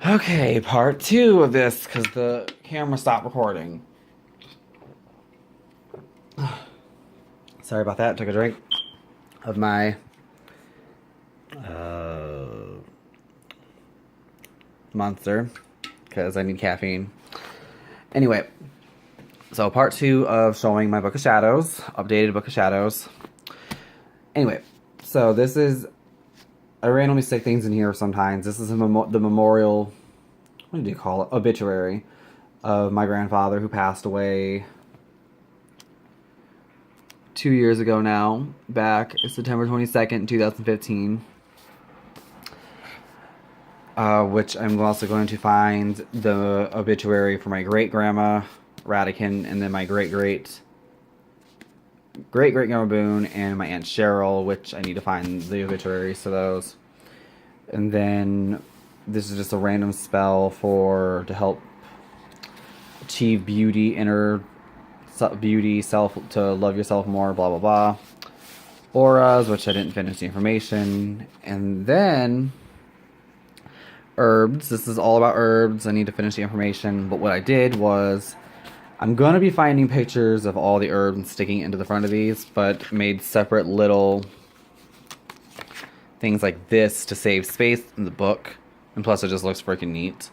Okay, part two of this because the camera stopped recording. Sorry about that. Took a drink of my Monster because I need caffeine. Anyway, so part two of showing my Book of Shadows, updated Book of Shadows. Anyway, so this is, I randomly stick things in here sometimes. This is the memorial, what do you call it? Obituary of my grandfather who passed away 2 years ago now, back September 22nd, 2015. Which I'm also going to find the obituary for my great-grandma, Radican, and then my great-great-grandma Boone, and my Aunt Cheryl, which I need to find the obituaries to those. And then this is just a random spell to help achieve beauty, inner beauty, to love yourself more, blah, blah, blah. Auras, which I didn't finish the information. And then herbs. This is all about herbs. I need to finish the information. But what I did was, I'm going to be finding pictures of all the herbs and sticking it into the front of these, but made separate little things like this to save space in the book. And plus it just looks freaking neat.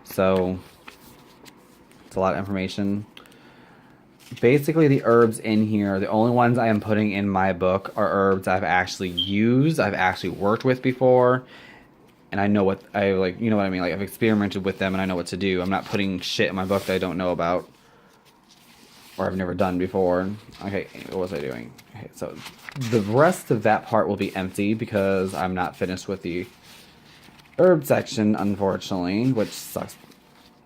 So, it's a lot of information. Basically, the herbs in here, the only ones I am putting in my book are herbs I've actually used, I've actually worked with before, and I know what I like, you know what I mean? Like, I've experimented with them and I know what to do. I'm not putting shit in my book that I don't know about or I've never done before. Okay, what was I doing? Okay, so the rest of that part will be empty because I'm not finished with the herb section, unfortunately, which sucks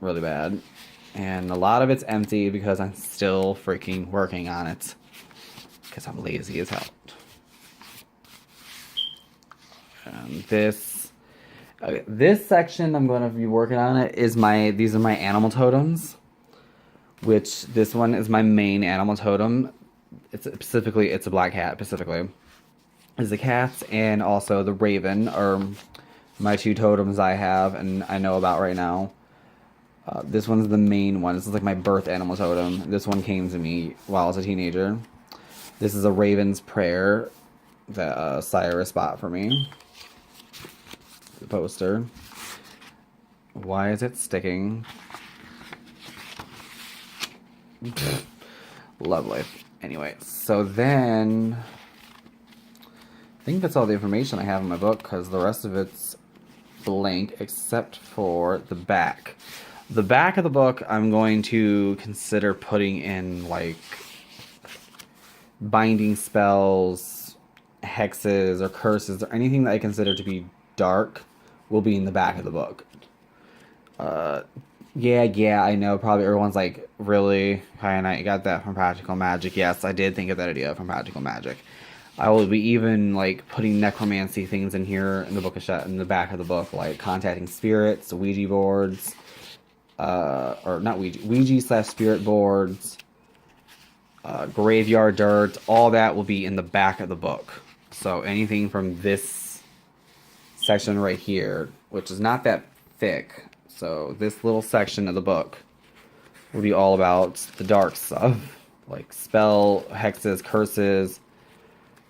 really bad. And a lot of it's empty because I'm still freaking working on it. Because I'm lazy as hell. And this section I'm going to be working on it is these are my animal totems. Which this one is my main animal totem. It's a black cat specifically. It's the cats and also the raven are my two totems I have and I know about right now. This one's the main one. This is like my birth animal totem. This one came to me while I was a teenager. This is a raven's prayer that Cyrus bought for me. The poster. Why is it sticking? Lovely. Anyway, so then I think that's all the information I have in my book because the rest of it's blank except for the back. The back of the book I'm going to consider putting in like binding spells, hexes, or curses, or anything that I consider to be dark will be in the back of the book. Yeah, I know probably everyone's like, really? Hi, Knight, you got that from Practical Magic? Yes, I did think of that idea from Practical Magic. I will be even like putting necromancy things in here in the book in the back of the book, like contacting spirits, Ouija boards, or not Ouija/spirit boards, graveyard dirt, all that will be in the back of the book. So anything from this section right here, which is not that thick, so this little section of the book will be all about the dark stuff, like spell, hexes, curses,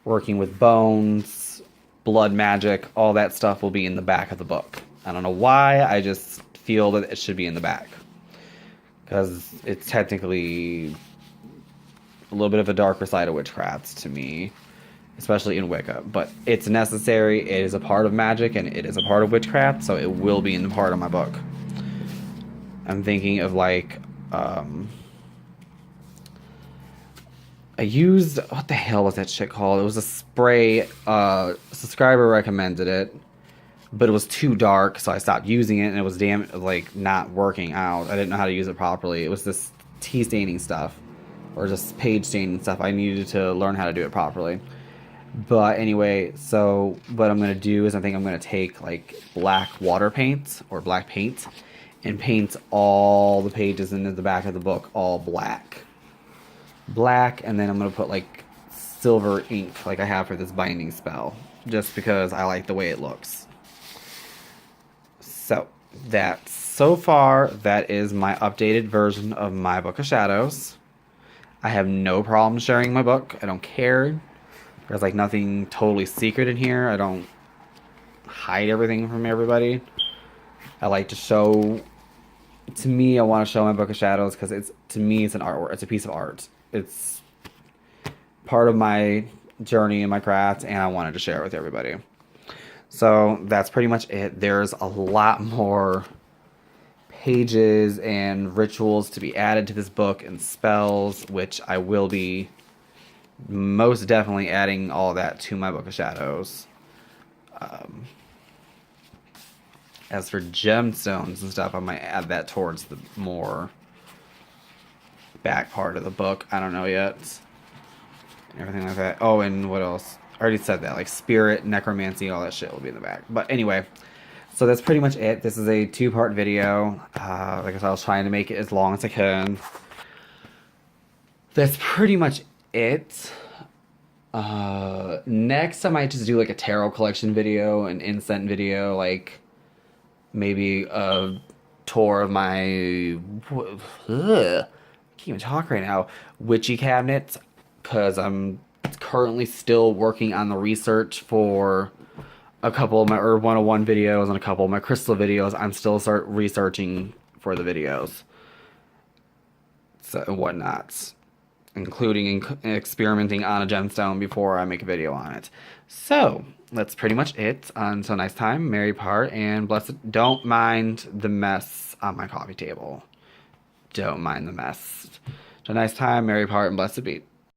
working with bones, blood magic, all that stuff will be in the back of the book. I don't know why, I just feel that it should be in the back. Because it's technically a little bit of a darker side of witchcraft to me. Especially in Wicca. But it's necessary, it is a part of magic, and it is a part of witchcraft, so it will be in the part of my book. I'm thinking of like, I used, what the hell was that shit called? It was a spray, a subscriber recommended it. But it was too dark, so I stopped using it, and it was not working out. I didn't know how to use it properly. It was this tea staining stuff, or just page staining stuff. I needed to learn how to do it properly. But anyway, so what I'm going to do is I think I'm going to take like black water paint, or black paint, and paint all the pages into the back of the book all black. Black, and then I'm going to put like silver ink, like I have for this binding spell, just because I like the way it looks. So, that so far, that is my updated version of my Book of Shadows. I have no problem sharing my book. I don't care. There's like nothing totally secret in here. I don't hide everything from everybody. I like to show, to me, I want to show my Book of Shadows because to me, it's an artwork. It's a piece of art. It's part of my journey and my craft, and I wanted to share it with everybody. So that's pretty much it. There's a lot more pages and rituals to be added to this book and spells, which I will be most definitely adding all of that to my Book of Shadows. As for gemstones and stuff, I might add that towards the more back part of the book. I don't know yet. Everything like that. Oh, and what else? I already said that. Like spirit, necromancy, all that shit will be in the back. But anyway, so that's pretty much it. This is a 2-part video. Like I said, I was trying to make it as long as I can. That's pretty much it. Next, I might just do like a tarot collection video, an incense video, like maybe a tour of my... I can't even talk right now. Witchy cabinets, because I'm currently still working on the research for a couple of my 101 videos and a couple of my crystal videos. I'm still researching for the videos, so and whatnot, including experimenting on a gemstone before I make a video on it. So that's pretty much it. Until next time, merry part and blessed. Don't mind the mess on my coffee table. Don't mind the mess. Till next time, merry part and blessed be.